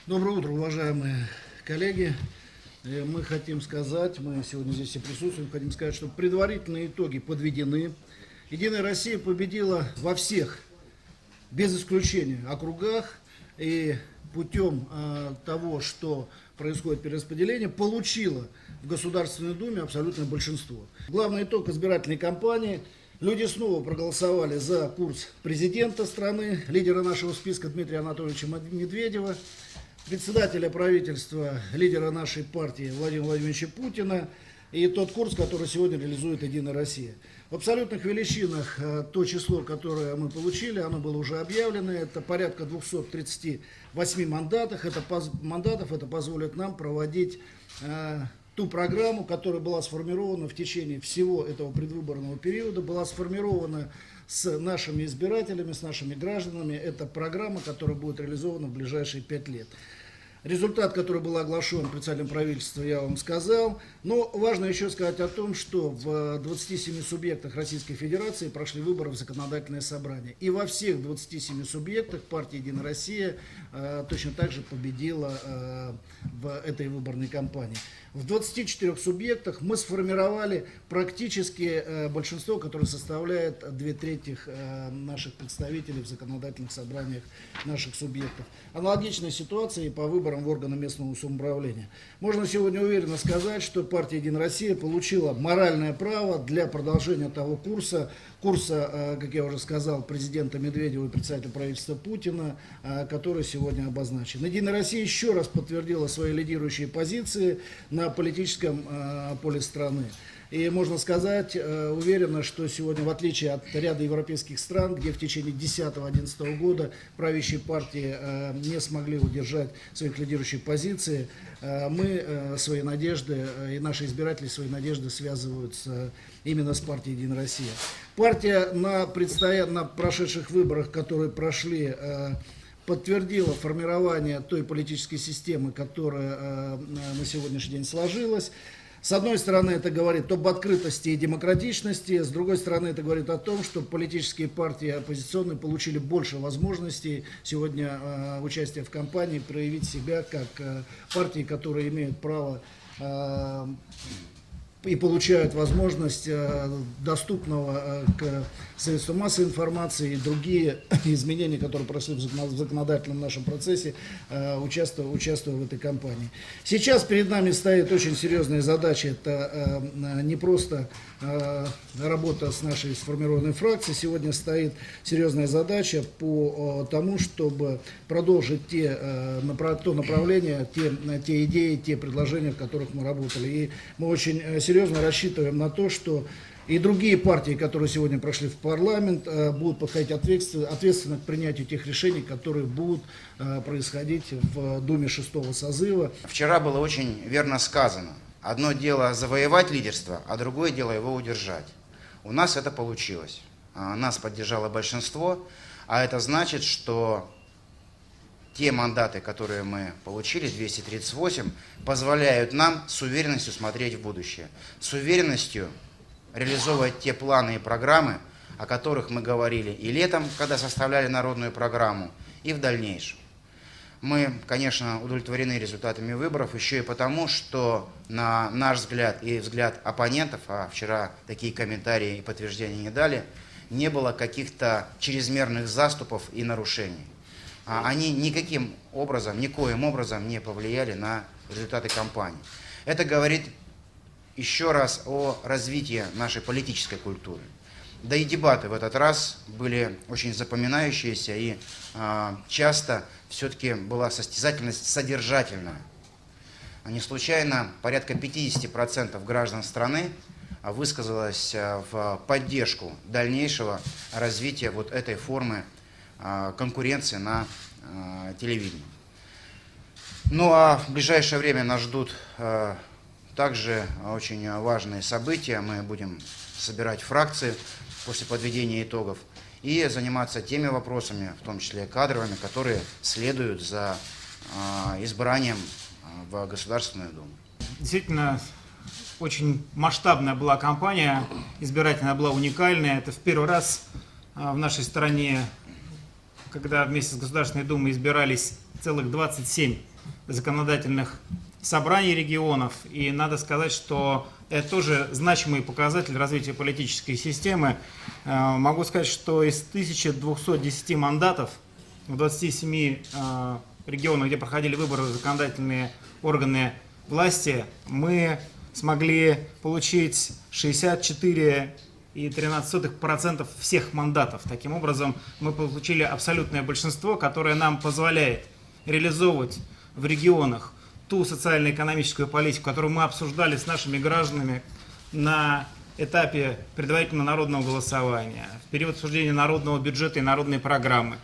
Доброе утро, уважаемые коллеги. Мы хотим сказать, мы сегодня здесь все присутствуем, хотим сказать, что предварительные итоги подведены. Единая Россия победила во всех, без исключения, округах, и путем того, что происходит перераспределение, получила в Государственной Думе абсолютное большинство. Главный итог избирательной кампании: люди снова проголосовали за курс президента страны, лидера нашего списка Дмитрия Анатольевича Медведева, председателя правительства, лидера нашей партии Владимира Владимировича Путина, и тот курс, который сегодня реализует Единая Россия. В абсолютных величинах то число, которое мы получили, оно было уже объявлено, это порядка 238 мандатов. Это позволит нам проводить ту программу, которая была сформирована в течение всего этого предвыборного периода, была сформирована с нашими избирателями, с нашими гражданами. Это программа, которая будет реализована в ближайшие 5 лет. Результат, который был оглашен председателем правительства, я вам сказал. Но важно еще сказать о том, что в 27 субъектах Российской Федерации прошли выборы в законодательное собрание. И во всех 27 субъектах партия «Единая Россия» точно так же победила в этой выборной кампании. В 24 субъектах мы сформировали практически большинство, которое составляет 2/3 наших представителей в законодательных собраниях наших субъектов. Аналогичная ситуация и по выборам в органы местного самоуправления. Можно сегодня уверенно сказать, что партия «Единая Россия» получила моральное право для продолжения того курса, как я уже сказал, президента Медведева и председателя правительства Путина, который сегодня обозначен. «Единая Россия» еще раз подтвердила свои лидирующие позиции на политическом поле страны. И можно сказать уверенно, что сегодня, в отличие от ряда европейских стран, где в течение 10-11 года правящие партии не смогли удержать своих лидирующих позиций, мы свои надежды и наши избиратели свои надежды связывают именно с партией «Единая Россия». Партия на прошедших выборах, которые прошли, подтвердила формирование той политической системы, которая на сегодняшний день сложилась. С одной стороны, это говорит об открытости и демократичности, с другой стороны, это говорит о том, что политические партии оппозиционные получили больше возможностей сегодня участия в кампании, проявить себя как партии, которые имеют право и получают возможность доступного к средствам массовой информации и другие изменения, которые прошли в законодательном нашем процессе, участвуя в этой кампании. Сейчас перед нами стоит очень серьезная задача. Это не просто работа с нашей сформированной фракцией. Сегодня стоит серьезная задача по тому, чтобы продолжить то направление, те идеи, те предложения, в которых мы работали. И мы очень серьезно рассчитываем на то, что и другие партии, которые сегодня прошли в парламент, будут подходить ответственно к принятию тех решений, которые будут происходить в Думе 6-го созыва. Вчера было очень верно сказано. Одно дело завоевать лидерство, а другое дело его удержать. У нас это получилось. Нас поддержало большинство, а это значит, что те мандаты, которые мы получили, 238, позволяют нам с уверенностью смотреть в будущее, с уверенностью реализовывать те планы и программы, о которых мы говорили и летом, когда составляли народную программу, и в дальнейшем. Мы, конечно, удовлетворены результатами выборов еще и потому, что на наш взгляд и взгляд оппонентов, а вчера такие комментарии и подтверждения не дали, не было каких-то чрезмерных заступов и нарушений. Они никоим образом не повлияли на результаты кампании. Это говорит еще раз о развитии нашей политической культуры. Да и дебаты в этот раз были очень запоминающиеся, и часто все-таки была состязательность содержательная. Не случайно порядка 50% граждан страны высказалось в поддержку дальнейшего развития вот этой формы конкуренции на телевидении. Ну а в ближайшее время нас ждут также очень важные события. Мы будем собирать фракции после подведения итогов и заниматься теми вопросами, в том числе кадровыми, которые следуют за избранием в Государственную Думу. Действительно, очень масштабная была кампания, избирательная была уникальная. Это в первый раз в нашей стране, когда вместе с Государственной Думой избирались целых 27 законодательных собраний регионов. И надо сказать, что это тоже значимый показатель развития политической системы. Могу сказать, что из 1210 мандатов в 27 регионах, где проходили выборы в законодательные органы власти, мы смогли получить 64,13% всех мандатов. Таким образом, мы получили абсолютное большинство, которое нам позволяет реализовывать в регионах ту социально-экономическую политику, которую мы обсуждали с нашими гражданами на этапе предварительного народного голосования, в период обсуждения народного бюджета и народной программы.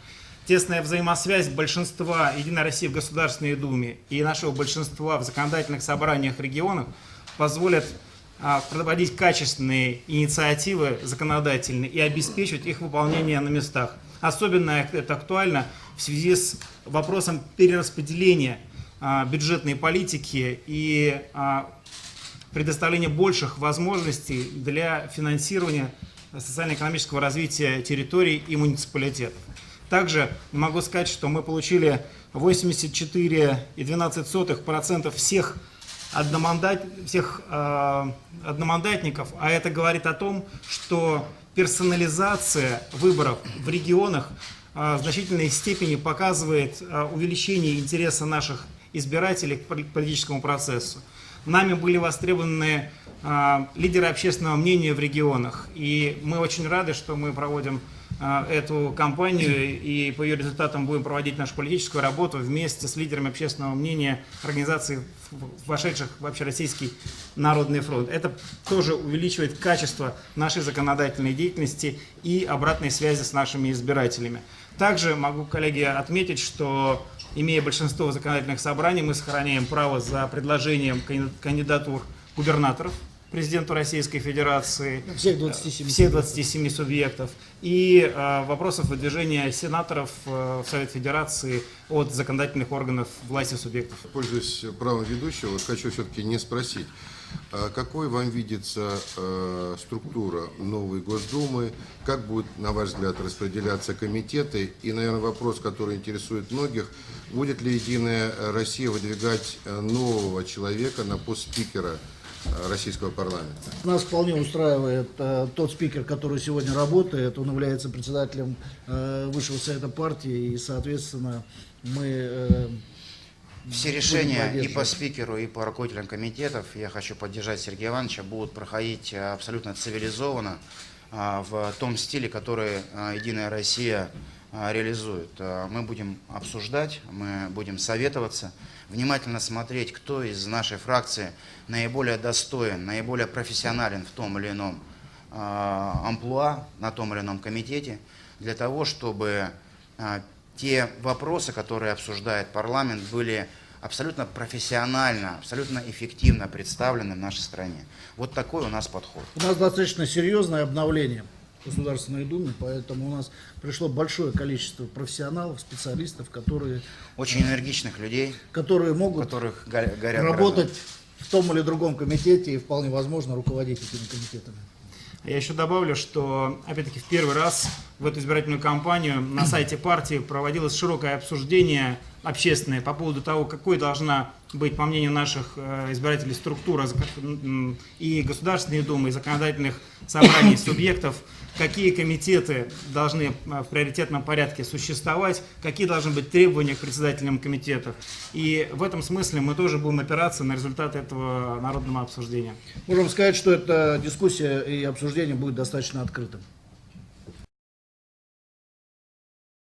Тесная взаимосвязь большинства «Единой России» в Государственной Думе и нашего большинства в законодательных собраниях регионов позволят проводить качественные инициативы законодательные и обеспечивать их выполнение на местах. Особенно это актуально в связи с вопросом перераспределения бюджетной политики и предоставления больших возможностей для финансирования социально-экономического развития территорий и муниципалитетов. Также могу сказать, что мы получили 84,12% всех одномандатников, а это говорит о том, что персонализация выборов в регионах в значительной степени показывает увеличение интереса наших избирателей к политическому процессу. Нами были востребованы лидеры общественного мнения в регионах, и мы очень рады, что мы проводим эту кампанию и по ее результатам будем проводить нашу политическую работу вместе с лидерами общественного мнения организаций, вошедших в Общероссийский народный фронт. Это тоже увеличивает качество нашей законодательной деятельности и обратной связи с нашими избирателями. Также могу, коллеги, отметить, что, имея большинство в законодательных собраниях, мы сохраняем право за предложением кандидатур губернаторов президенту Российской Федерации, всех 27 субъектов, и вопросов выдвижения сенаторов в Совет Федерации от законодательных органов власти субъектов. Пользуясь правом ведущего, вот хочу все-таки не спросить, какой вам видится структура новой Госдумы, как будут, на ваш взгляд, распределяться комитеты, и, наверное, вопрос, который интересует многих, будет ли Единая Россия выдвигать нового человека на пост спикера российского парламента? Нас вполне устраивает тот спикер, который сегодня работает. Он является председателем Высшего совета партии, и, соответственно, мы все решения и по спикеру, и по руководителям комитетов, я хочу поддержать Сергея Ивановича, будут проходить абсолютно цивилизованно, в том стиле, который Единая Россия реализует. Мы будем обсуждать, мы будем советоваться, внимательно смотреть, кто из нашей фракции наиболее достоин, наиболее профессионален в том или ином амплуа, на том или ином комитете, для того, чтобы те вопросы, которые обсуждает парламент, были абсолютно профессионально, абсолютно эффективно представлены в нашей стране. Вот такой у нас подход. У нас достаточно серьезное обновление Государственной Думы, поэтому у нас пришло большое количество профессионалов, специалистов, которые очень энергичных людей, которые могут которых горят работать глаза. в том или другом комитете и вполне возможно руководить этими комитетами. Я еще добавлю, что, опять-таки, в первый раз в эту избирательную кампанию на сайте партии проводилось широкое обсуждение общественное по поводу того, какой должна быть, по мнению наших избирателей, структура и Государственной Думы, и законодательных собраний субъектов, какие комитеты должны в приоритетном порядке существовать, какие должны быть требования к председателям комитетов. И в этом смысле мы тоже будем опираться на результаты этого народного обсуждения. Можем сказать, что эта дискуссия и обсуждение будет достаточно открытым.